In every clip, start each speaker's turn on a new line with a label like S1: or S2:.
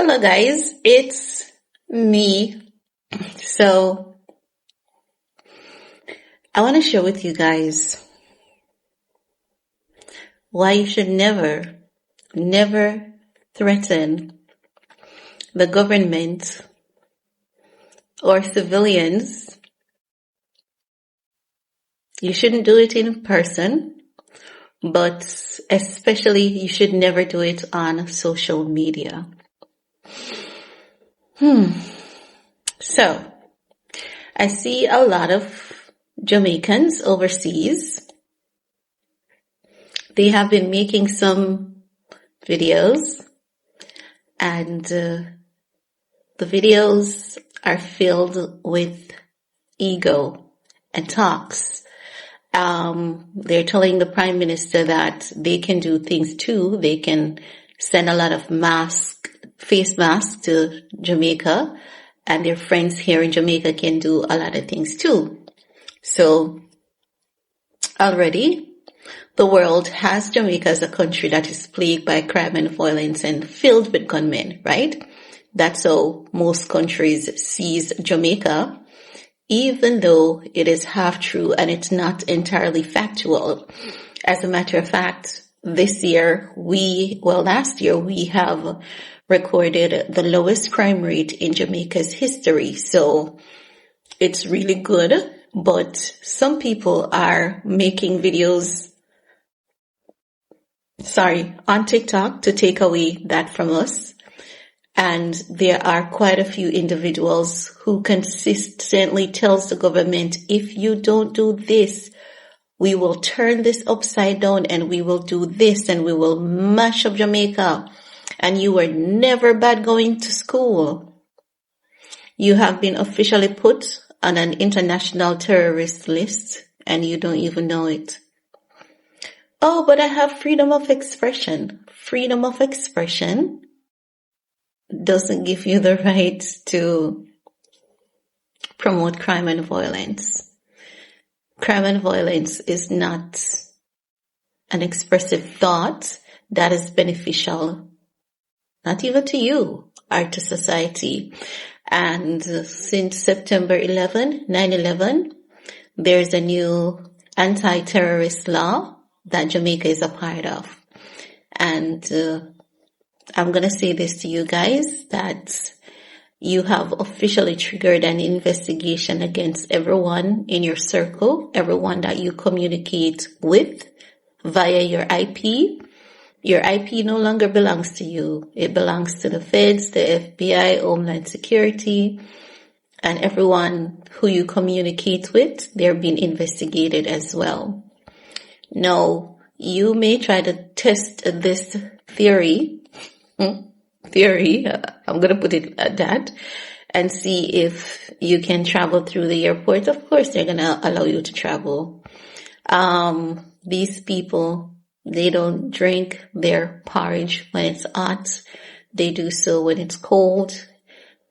S1: Hello guys, it's me. So I want to share with you guys why you should never threaten the government or civilians. You shouldn't do it in person, but especially you should never do it on social media. So I see a lot of Jamaicans overseas. They have been making some videos, and the videos are filled with ego and talks. They're telling the Prime Minister that they can do things too. They can send a lot of face masks to Jamaica, and their friends here in Jamaica can do a lot of things too. So already the world has Jamaica as a country that is plagued by crime and violence and filled with gunmen, right? That's how most countries sees Jamaica, even though it is half true and it's not entirely factual. As a matter of fact, last year, we have recorded the lowest crime rate in Jamaica's history. So it's really good, but some people are making videos on TikTok to take away that from us. And there are quite a few individuals who consistently tells the government, if you don't do this, we will turn this upside down and we will do this and we will mash up Jamaica. And you were never bad going to school. You have been officially put on an international terrorist list and you don't even know it. Oh, but I have freedom of expression. Freedom of expression doesn't give you the right to promote crime and violence. Crime and violence is not an expressive thought that is beneficial, not even to you or to society. And since September 11, 9/11, there's a new anti-terrorist law that Jamaica is a part of. And I'm going to say this to you guys, that you have officially triggered an investigation against everyone in your circle, everyone that you communicate with via your IP. Your IP no longer belongs to you. It belongs to the feds, the FBI, Homeland Security, and everyone who you communicate with. They're being investigated as well. Now, you may try to test this theory, I'm going to put it at that, and see if you can travel through the airport. Of course, they're going to allow you to travel. These people, they don't drink their porridge when it's hot. They do so when it's cold.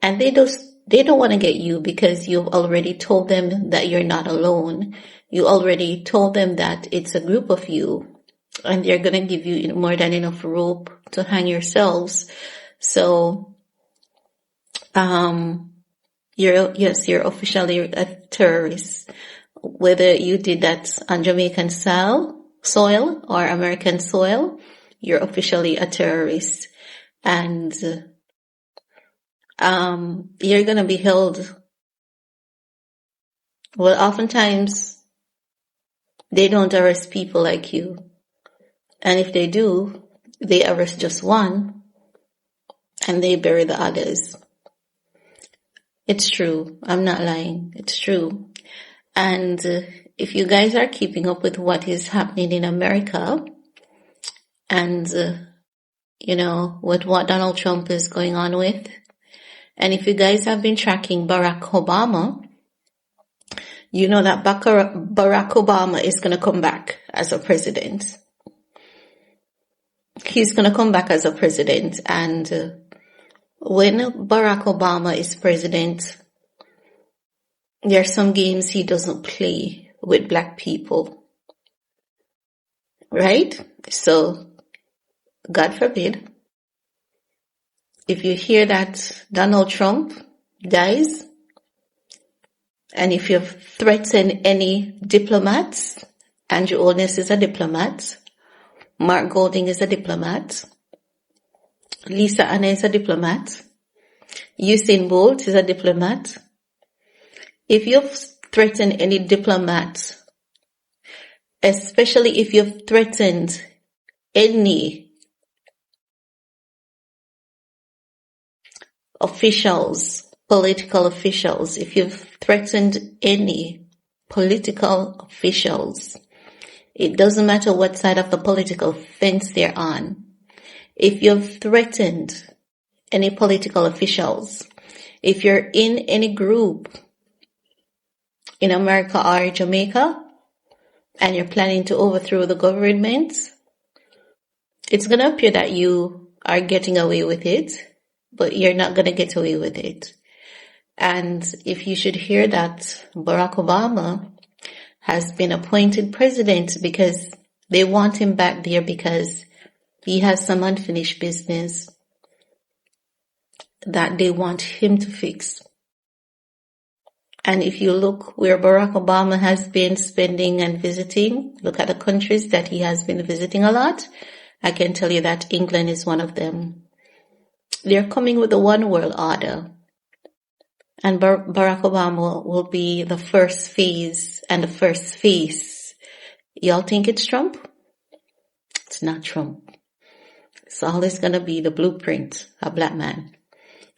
S1: And they don't want to get you because you've already told them that you're not alone. You already told them that it's a group of you. And they're going to give you more than enough rope to hang yourselves. So, you're officially a terrorist. Whether you did that on Jamaican soil or American soil, you're officially a terrorist. And, you're going to be held. Well, oftentimes they don't arrest people like you. And if they do, they arrest just one and they bury the others. It's true. I'm not lying. It's true. And if you guys are keeping up with what is happening in America and, with what Donald Trump is going on with, and if you guys have been tracking Barack Obama, you know that Barack Obama is going to come back as a president. He's going to come back as a president. And when Barack Obama is president, there are some games he doesn't play with black people. Right? So, God forbid, if you hear that Donald Trump dies, and if you've threatened any diplomats, Andrew Holness is a diplomat, Mark Golding is a diplomat, Lisa Anna is a diplomat, Usain Bolt is a diplomat. If you've threatened any diplomat, especially if you've threatened any officials, political officials, if you've threatened any political officials, it doesn't matter what side of the political fence they're on. If you've threatened any political officials, if you're in any group in America or Jamaica and you're planning to overthrow the government, it's going to appear that you are getting away with it, but you're not going to get away with it. And if you should hear that Barack Obama has been appointed president because they want him back there because he has some unfinished business that they want him to fix. And if you look where Barack Obama has been spending and visiting, look at the countries that he has been visiting a lot, I can tell you that England is one of them. They're coming with the one world order. And Barack Obama will be the first phase and the first face. Y'all think it's Trump? It's not Trump. It's always going to be the blueprint, a black man.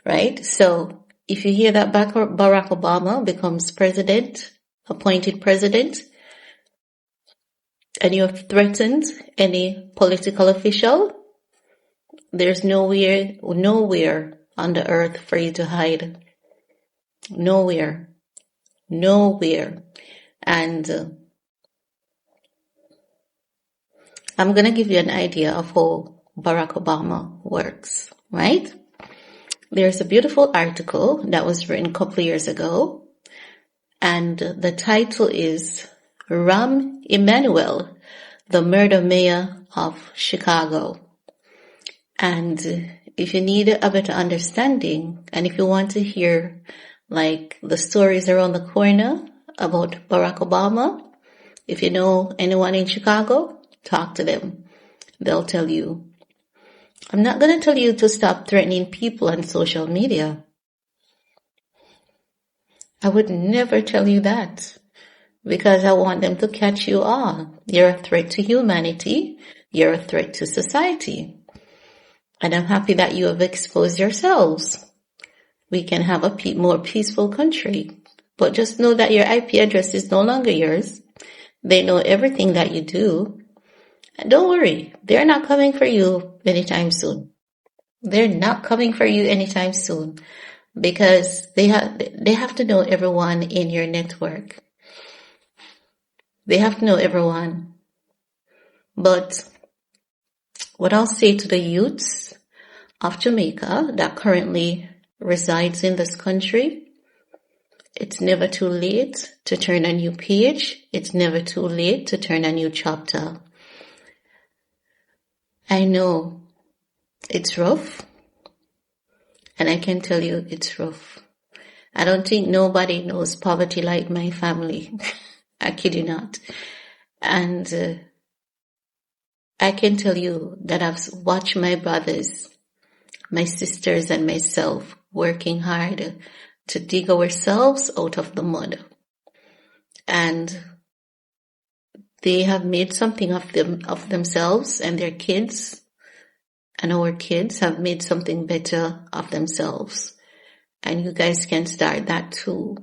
S1: Right? So if you hear that Barack Obama becomes president, appointed president, and you have threatened any political official, there's nowhere on the earth for you to hide. Nowhere. And I'm going to give you an idea of how Barack Obama works, right? There's a beautiful article that was written a couple of years ago, and the title is Rahm Emanuel, the murder mayor of Chicago. And if you need a better understanding, and if you want to hear like the stories around the corner about Barack Obama, if you know anyone in Chicago, talk to them. They'll tell you. I'm not going to tell you to stop threatening people on social media. I would never tell you that because I want them to catch you all. You're a threat to humanity. You're a threat to society. And I'm happy that you have exposed yourselves. We can have a more peaceful country. But just know that your IP address is no longer yours. They know everything that you do. And don't worry, they're not coming for you anytime soon. They're not coming for you anytime soon because they have to know everyone in your network. They have to know everyone. But what I'll say to the youths of Jamaica that currently resides in this country, it's never too late to turn a new page. It's never too late to turn a new chapter. I know it's rough, and I can tell you it's rough. I don't think nobody knows poverty like my family. I kid you not. And I can tell you that I've watched my brothers, my sisters, and myself working hard to dig ourselves out of the mud. And they have made something of themselves, and their kids and our kids have made something better of themselves. And you guys can start that too.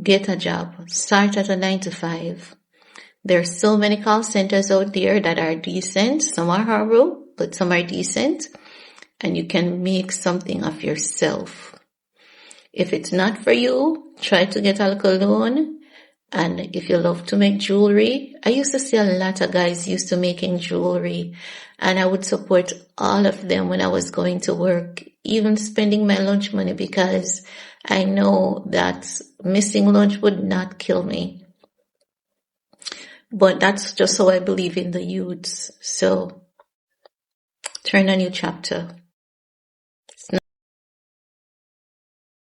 S1: Get a job. Start at a 9-to-5. There are so many call centers out there that are decent. Some are horrible, but some are decent. And you can make something of yourself. If it's not for you, try to get a little loan. And if you love to make jewelry, I used to see a lot of guys used to making jewelry, and I would support all of them when I was going to work, even spending my lunch money, because I know that missing lunch would not kill me. But that's just how I believe in the youths. So turn a new chapter.